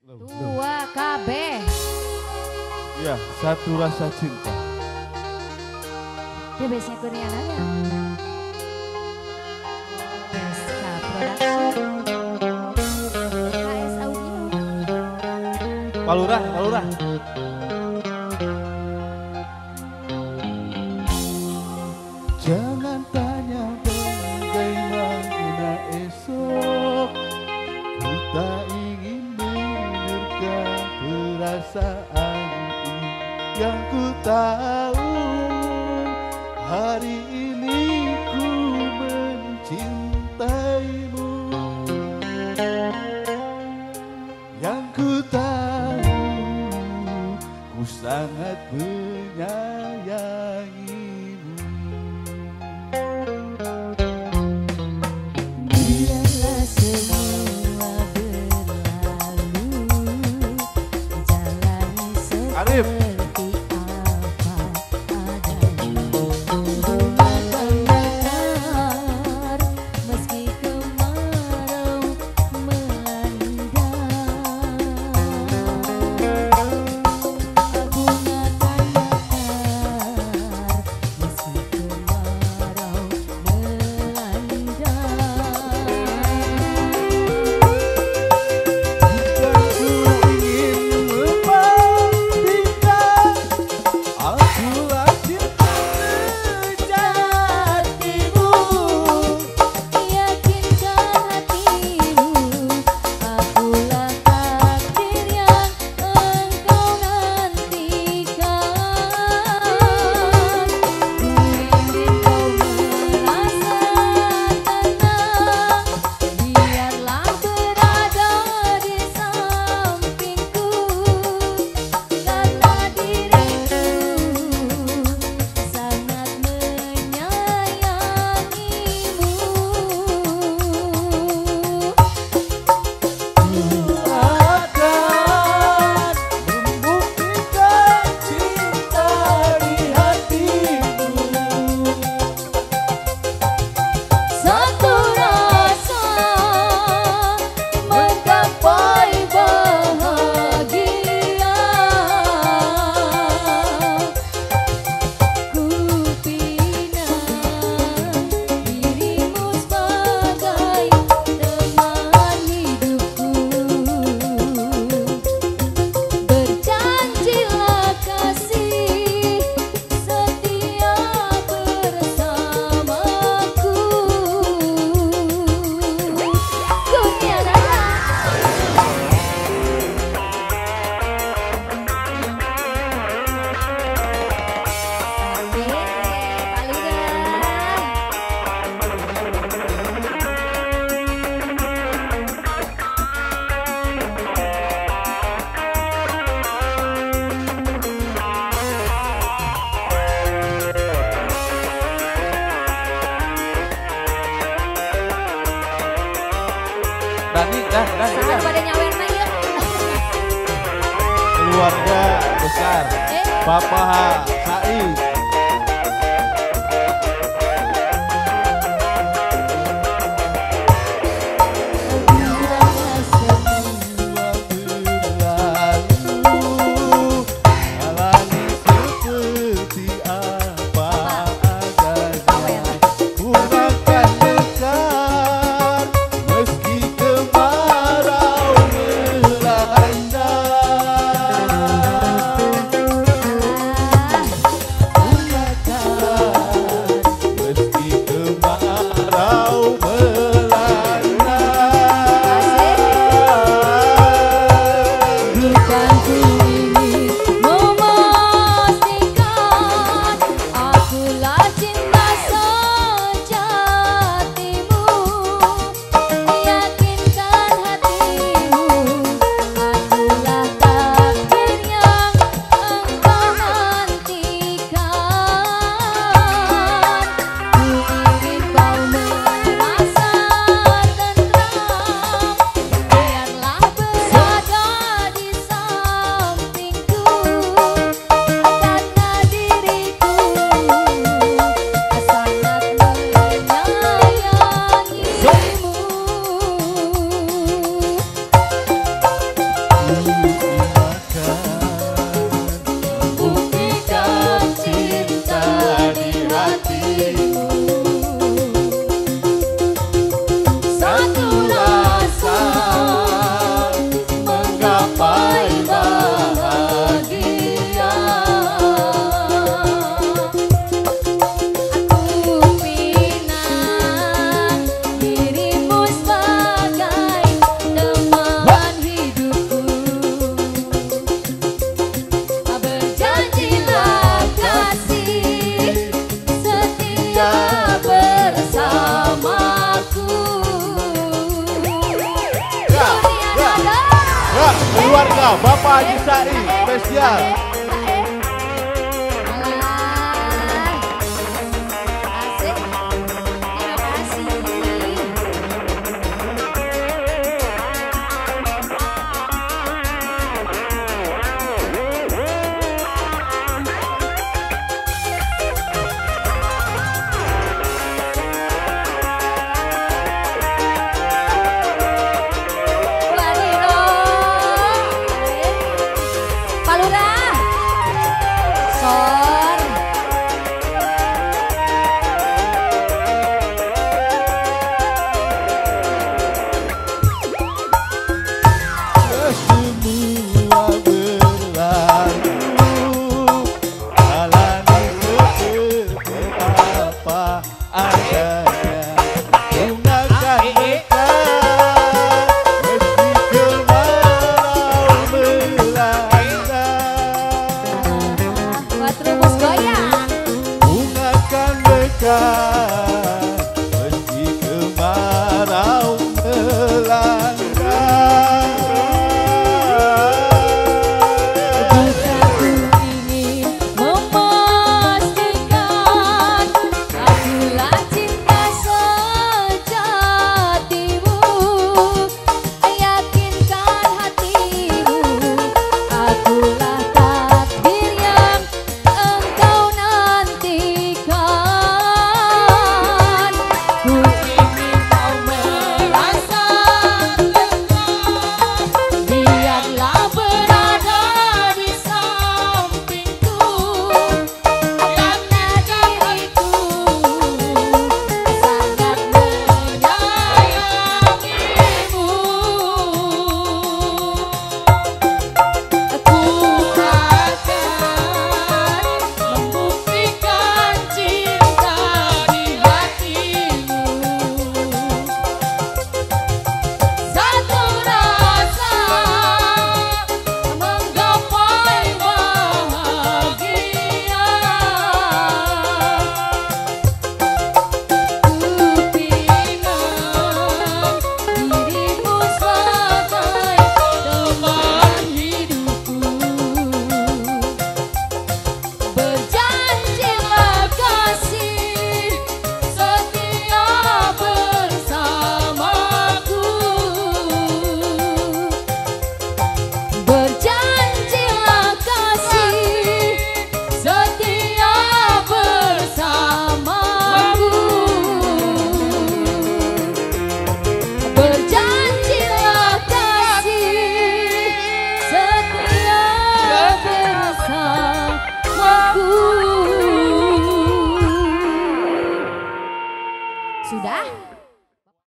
Tua KB. Ya, satu rasa cinta. Dia biasanya kurniananya. SK Production. KS Audio. Palurah, Palurah. Jangan tanya bagaimana esok, ku tak ingin mengerti perasaan ini. Yang ku tahu hari ini ku mencintaimu. Yang ku tahu ku sangat menyayangimu. Biarlah semua berlalu, jalani Arif. seperti apa adanya. Gunakan nakar meski kemarau melanda. Gunakan nakar meski kemarau melanda. Aku ingin memastikan akulah cinta Hatimu, yakinkan hatimu, akulah takdir yang engkau nantikan. Ku ingin kau merasa tenang, biarlah berada di sampingku, karena diriku sangat menyayangimu. akan membuktikan cinta di hatimu. Satu rasa menggapai bahagia. Ku pinang dirimu sebagai teman hidupku. Berjanjilah kasih setia bersamaku. Kurnia Raya. Asik, Palura. Dani, Saat pada nyawer mah yuk. keluarga besar Bapak Said. Biarlah semua Berlalu, jalani seperti apa adanya. Gunakan nakar meski kemarau melanda. buktikan cinta di hatiku. Satu rasa menggapai bahagia. Aku pinang dirimu sebagai teman hidupku. Berjanjilah kasih setia bersamaku. Ya, keluarga Bapak Haji Said spesial